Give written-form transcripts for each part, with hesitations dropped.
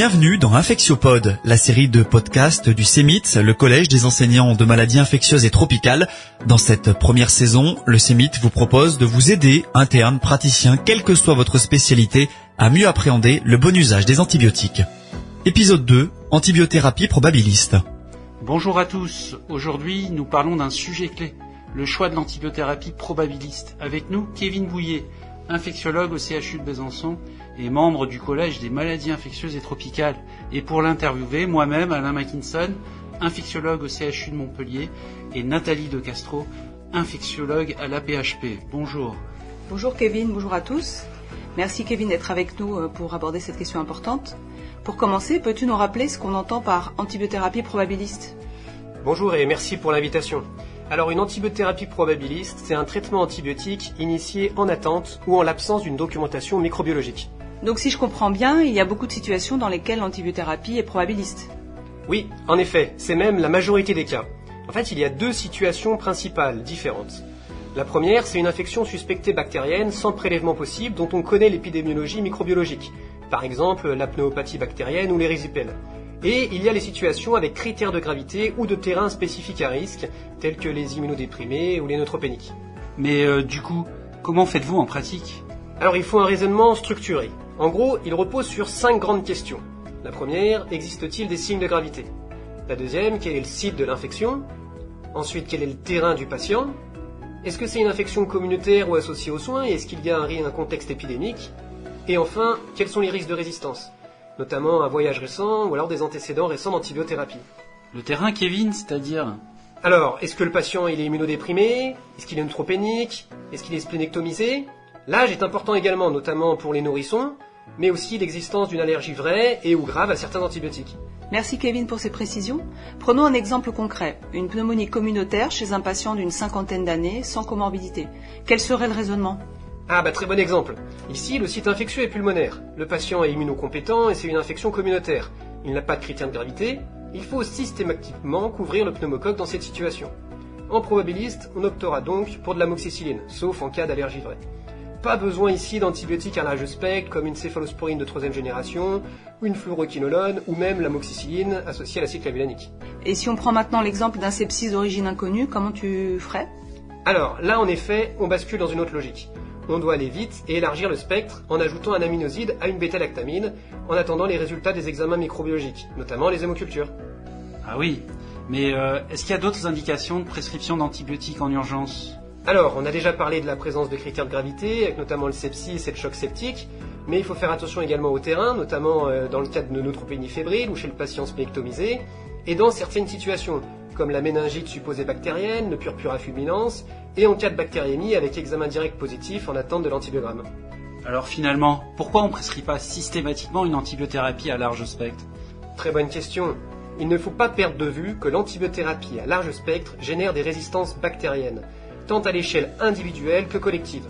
Bienvenue dans Infectiopod, la série de podcasts du CEMIT, le collège des enseignants de maladies infectieuses et tropicales. Dans cette première saison, le CEMIT vous propose de vous aider, internes, praticiens, quelle que soit votre spécialité, à mieux appréhender le bon usage des antibiotiques. Épisode 2, antibiothérapie probabiliste. Bonjour à tous, aujourd'hui nous parlons d'un sujet clé, le choix de l'antibiothérapie probabiliste. Avec nous, Kevin Bouillet, infectiologue au CHU de Besançon et membre du collège des maladies infectieuses et tropicales. Et pour l'interviewer, moi-même, Alain Mackinson, infectiologue au CHU de Montpellier, et Nathalie De Castro, infectiologue à l'AP-HP. Bonjour. Bonjour Kevin, bonjour à tous. Merci Kevin d'être avec nous pour aborder cette question importante. Pour commencer, peux-tu nous rappeler ce qu'on entend par antibiothérapie probabiliste ? Bonjour et merci pour l'invitation. Alors une antibiothérapie probabiliste, c'est un traitement antibiotique initié en attente ou en l'absence d'une documentation microbiologique. Donc si je comprends bien, il y a beaucoup de situations dans lesquelles l'antibiothérapie est probabiliste. Oui, en effet, c'est même la majorité des cas. En fait, il y a deux situations principales différentes. La première, c'est une infection suspectée bactérienne sans prélèvement possible dont on connaît l'épidémiologie microbiologique. Par exemple, la pneumopathie bactérienne ou l'érysipèle. Et il y a les situations avec critères de gravité ou de terrain spécifiques à risque, tels que les immunodéprimés ou les neutropéniques. Mais du coup, comment faites-vous en pratique ? Alors il faut un raisonnement structuré. En gros, il repose sur 5 grandes questions. La première, existe-t-il des signes de gravité ? La deuxième, quel est le site de l'infection ? Ensuite, quel est le terrain du patient ? Est-ce que c'est une infection communautaire ou associée aux soins ? Et est-ce qu'il y a un contexte épidémique ? Et enfin, quels sont les risques de résistance ? Notamment un voyage récent ou alors des antécédents récents d'antibiothérapie. Le terrain, Kevin, c'est-à-dire ? Alors, est-ce que le patient il est immunodéprimé ? Est-ce qu'il est neutropénique ? Est-ce qu'il est splénectomisé ? L'âge est important également, notamment pour les nourrissons, mais aussi l'existence d'une allergie vraie et ou grave à certains antibiotiques. Merci Kevin pour ces précisions. Prenons un exemple concret, une pneumonie communautaire chez un patient d'une 50aine d'années sans comorbidité. Quel serait le raisonnement ? Très bon exemple. Ici, le site infectieux est pulmonaire. Le patient est immunocompétent et c'est une infection communautaire. Il n'a pas de critère de gravité. Il faut systématiquement couvrir le pneumocoque dans cette situation. En probabiliste, on optera donc pour de l'amoxicilline, sauf en cas d'allergie vraie. Pas besoin ici d'antibiotiques à large spectre comme une céphalosporine de 3e génération, ou une fluoroquinolone, ou même l'amoxicilline associée à l'acide clavulanique. Et si on prend maintenant l'exemple d'un sepsis d'origine inconnue, comment tu ferais ? Alors, là en effet, on bascule dans une autre logique. On doit aller vite et élargir le spectre en ajoutant un aminoside à une bêta-lactamine en attendant les résultats des examens microbiologiques, notamment les hémocultures. Ah oui, mais est-ce qu'il y a d'autres indications de prescription d'antibiotiques en urgence ? Alors, on a déjà parlé de la présence de critères de gravité, avec notamment le sepsis et le choc septique, mais il faut faire attention également au terrain, notamment dans le cas de neutropénie fébrile ou chez le patient spléectomisé, et dans certaines situations, comme la méningite supposée bactérienne, le purpura fulminans, et en cas de bactériémie avec examen direct positif en attente de l'antibiogramme. Alors finalement, pourquoi on ne prescrit pas systématiquement une antibiothérapie à large spectre ? Très bonne question. Il ne faut pas perdre de vue que l'antibiothérapie à large spectre génère des résistances bactériennes, tant à l'échelle individuelle que collective.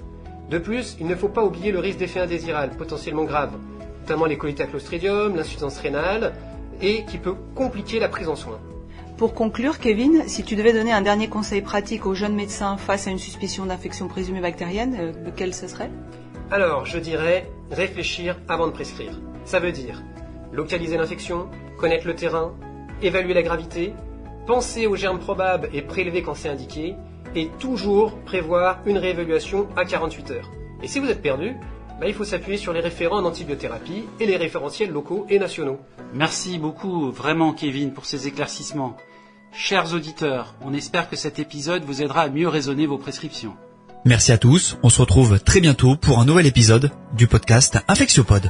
De plus, il ne faut pas oublier le risque d'effets indésirables potentiellement graves, notamment les colites à Clostridium, l'insuffisance rénale, et qui peut compliquer la prise en soins. Pour conclure, Kevin, si tu devais donner un dernier conseil pratique aux jeunes médecins face à une suspicion d'infection présumée bactérienne, lequel ce serait ? Alors, je dirais réfléchir avant de prescrire. Ça veut dire localiser l'infection, connaître le terrain, évaluer la gravité, penser aux germes probables et prélever quand c'est indiqué, et toujours prévoir une réévaluation à 48 heures. Et si vous êtes perdu, il faut s'appuyer sur les référents en antibiothérapie et les référentiels locaux et nationaux. Merci beaucoup, vraiment Kevin, pour ces éclaircissements. Chers auditeurs, on espère que cet épisode vous aidera à mieux raisonner vos prescriptions. Merci à tous, on se retrouve très bientôt pour un nouvel épisode du podcast Infectiopod.